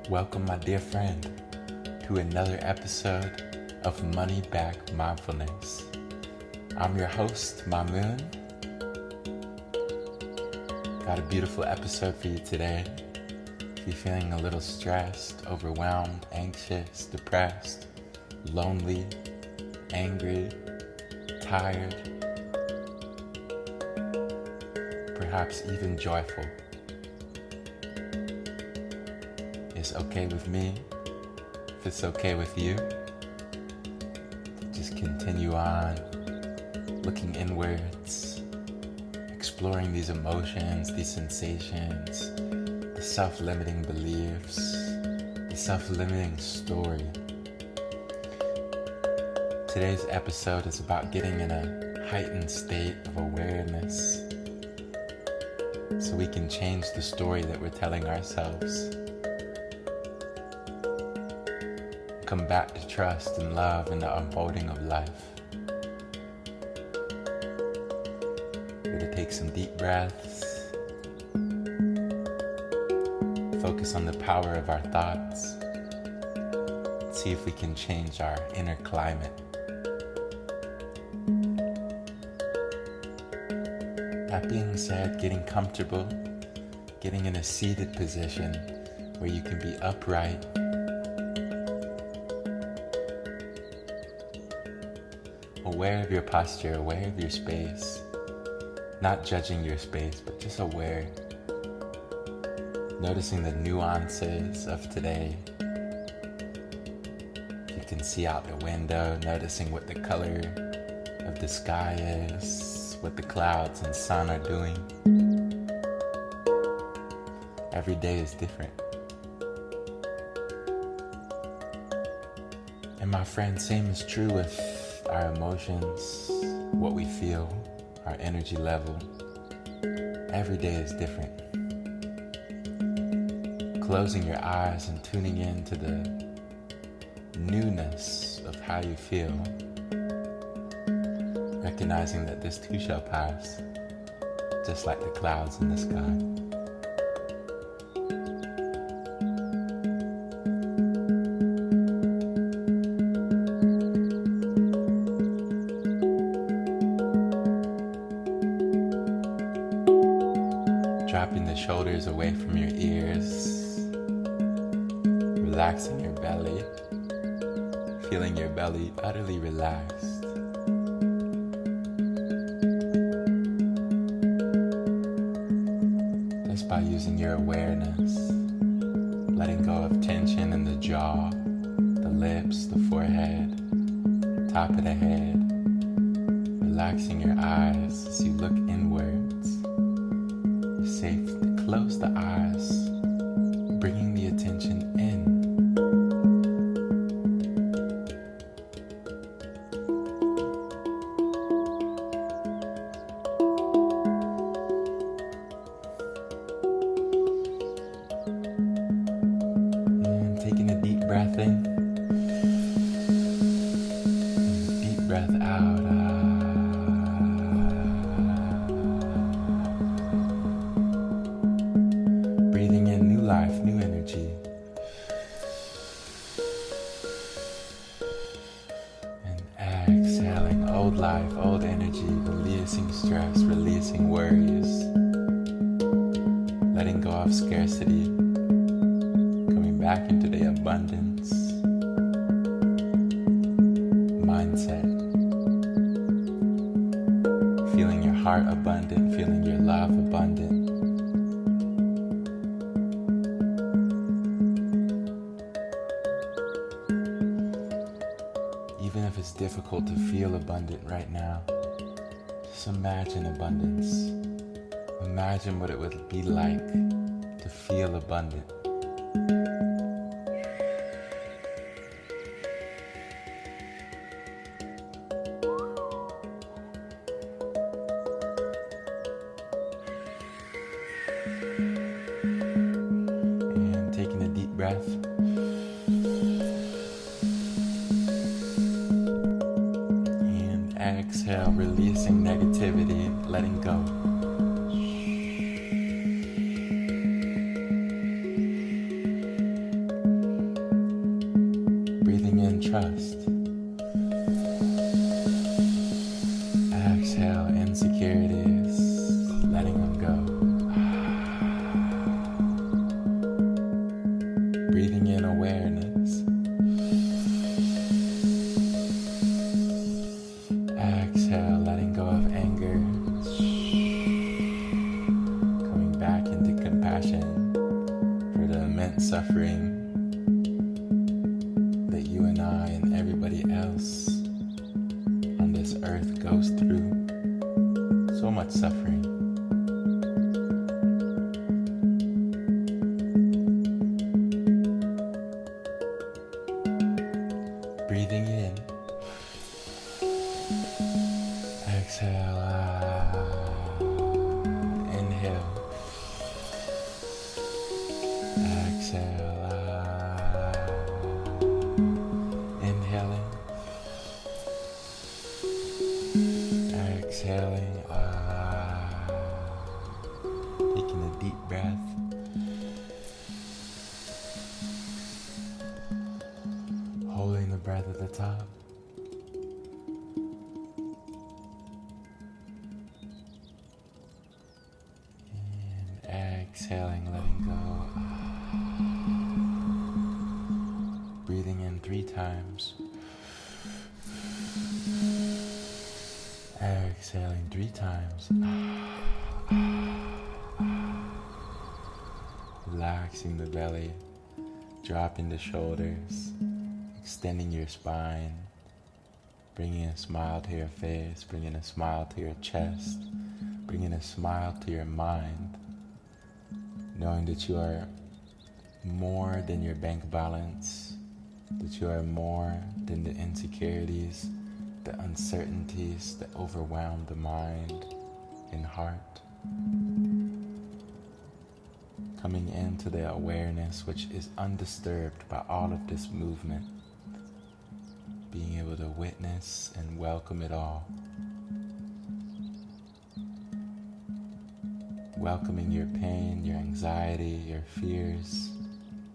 Welcome, my dear friend, to another episode of Money Back Mindfulness. I'm your host, Mamoon. Got a beautiful episode for you today. If you're feeling a little stressed, overwhelmed, anxious, depressed, lonely, angry, tired, perhaps even joyful, it's okay with me. If it's okay with you, just continue on looking inwards, exploring these emotions, these sensations, the self-limiting beliefs, the self-limiting story. Today's episode is about getting in a heightened state of awareness so we can change the story that we're telling ourselves. Come back to trust and love in the unfolding of life. We're going to take some deep breaths. Focus on the power of our thoughts. See if we can change our inner climate. That being said, getting comfortable, getting in a seated position where you can be upright, aware of your posture, aware of your space, not judging your space, but just aware, noticing the nuances of today. You can see out the window, noticing what the color of the sky is, what the clouds and sun are doing. Every day is different. And my friend, same is true with our emotions, what we feel, our energy level. Every day is different. Closing your eyes and tuning in to the newness of how you feel. Recognizing that this too shall pass, just like the clouds in the sky. Dropping the shoulders away from your ears, relaxing your belly, feeling your belly utterly relaxed. Just by using your awareness, letting go of tension in the jaw, the lips, the forehead, top of the head, relaxing your eyes as you look inwards. Safe to close the eyes, bringing the attention in. And taking a deep breath in, and a deep breath out. Breathing in new life, new energy. And old life, old energy, releasing stress, releasing worries, letting go of scarcity, coming back into the abundance mindset, feeling your heart abundant, feeling your love abundant. Even if it's difficult to feel abundant right now, just imagine abundance. Imagine what it would be like to feel abundant. And taking a deep breath. Exhale, releasing negativity, letting go. Breathing in trust. Exhale, insecurities, letting them go. Breathing in awareness. Exhale, letting go of anger, coming back into compassion for the immense suffering that you and I and everybody else on this earth goes through. So much suffering. Breathing in. Exhale, inhale, exhale, inhaling, exhaling, taking a deep breath, holding the breath at the top. Exhaling, letting go. Breathing in 3 times. Exhaling 3 times. Relaxing the belly, dropping the shoulders, extending your spine, bringing a smile to your face, bringing a smile to your chest, bringing a smile to your mind. Knowing that you are more than your bank balance, that you are more than the insecurities, the uncertainties that overwhelm the mind and heart. Coming into the awareness which is undisturbed by all of this movement, being able to witness and welcome it all. Welcoming your pain, your anxiety, your fears,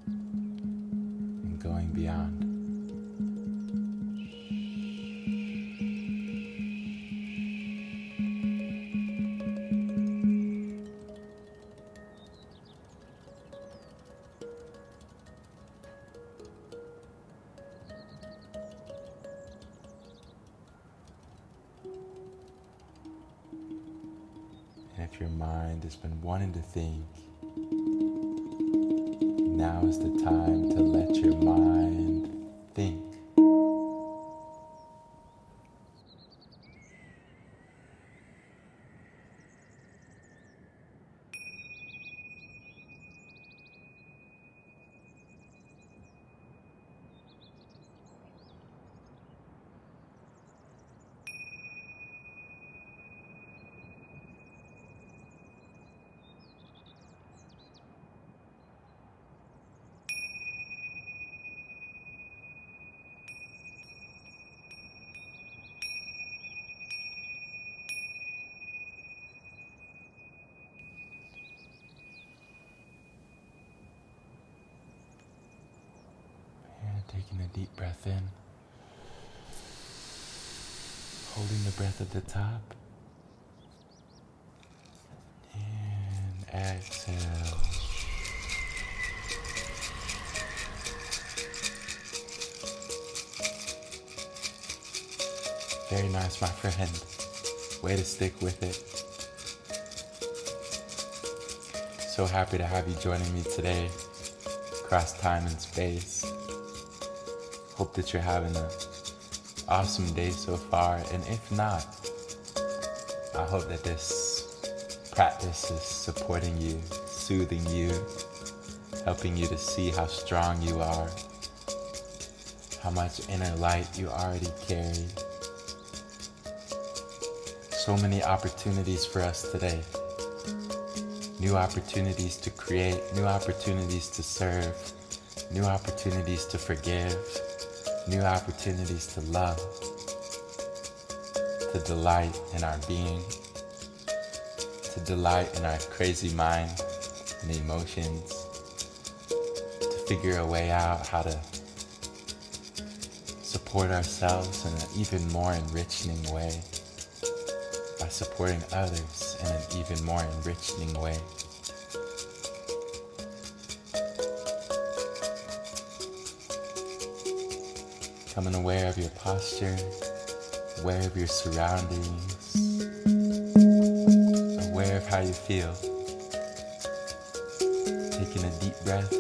and going beyond. And if your mind has been wanting to think, now is the time to let your mind think. Taking a deep breath in, Holding the breath at the top. And exhale. Very nice, my friend. Way to stick with it. So happy to have you joining me today across time and space. Hope that you're having an awesome day so far. And if not, I hope that this practice is supporting you, soothing you, helping you to see how strong you are, how much inner light you already carry. So many opportunities for us today. New opportunities to create, new opportunities to serve, new opportunities to forgive, new opportunities to love, to delight in our being, to delight in our crazy mind and emotions, to figure a way out how to support ourselves in an even more enriching way, by supporting others in an even more enriching way. Becoming aware of your posture, aware of your surroundings, aware of how you feel. Taking a deep breath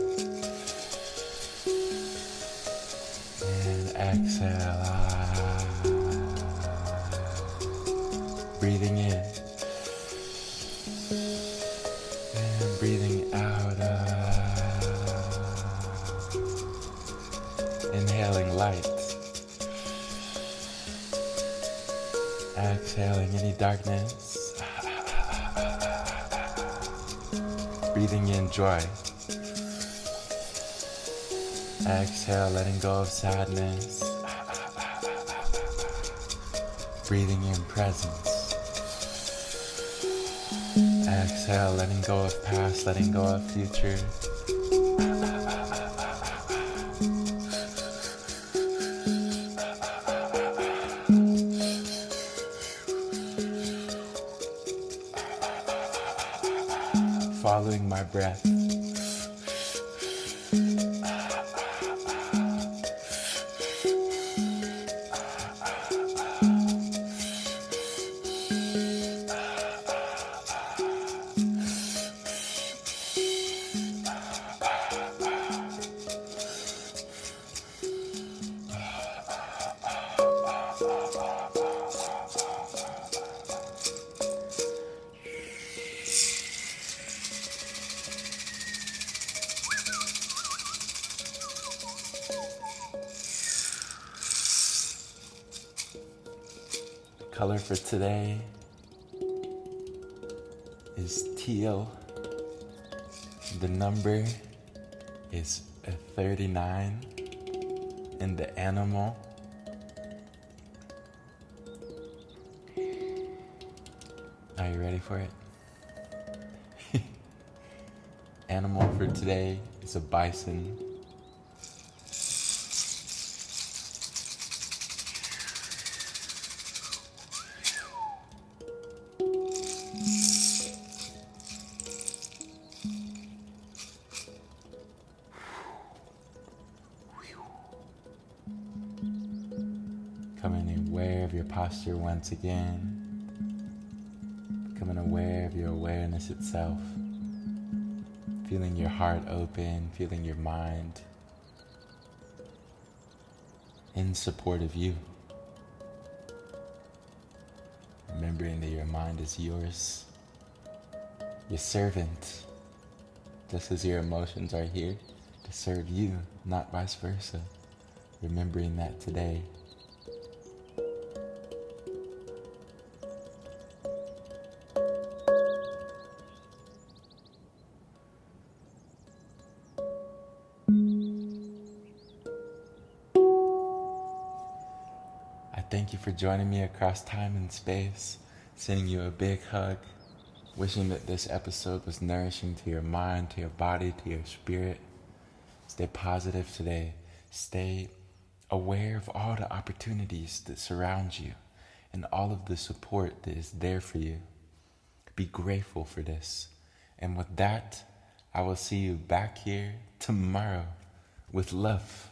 and exhale. Breathing in and breathing out. Inhaling light. Exhaling any darkness. Breathing in joy. Exhale, letting go of sadness. Breathing in presence. Exhale, letting go of past, letting go of future. Following my breath. Color for today is teal. The number is 39. And the animal are you ready for it? Animal for today is a bison. Becoming aware of your posture once again. Becoming aware of your awareness itself. Feeling your heart open, feeling your mind in support of you. Remembering that your mind is yours, your servant, just as your emotions are here to serve you, not vice versa. Remembering that today. Thank you for joining me across time and space. Sending you a big hug. Wishing that this episode was nourishing to your mind, to your body, to your spirit. Stay positive today. Stay aware of all the opportunities that surround you. and all of the support that is there for you. Be grateful for this. And with that, I will see you back here tomorrow with love.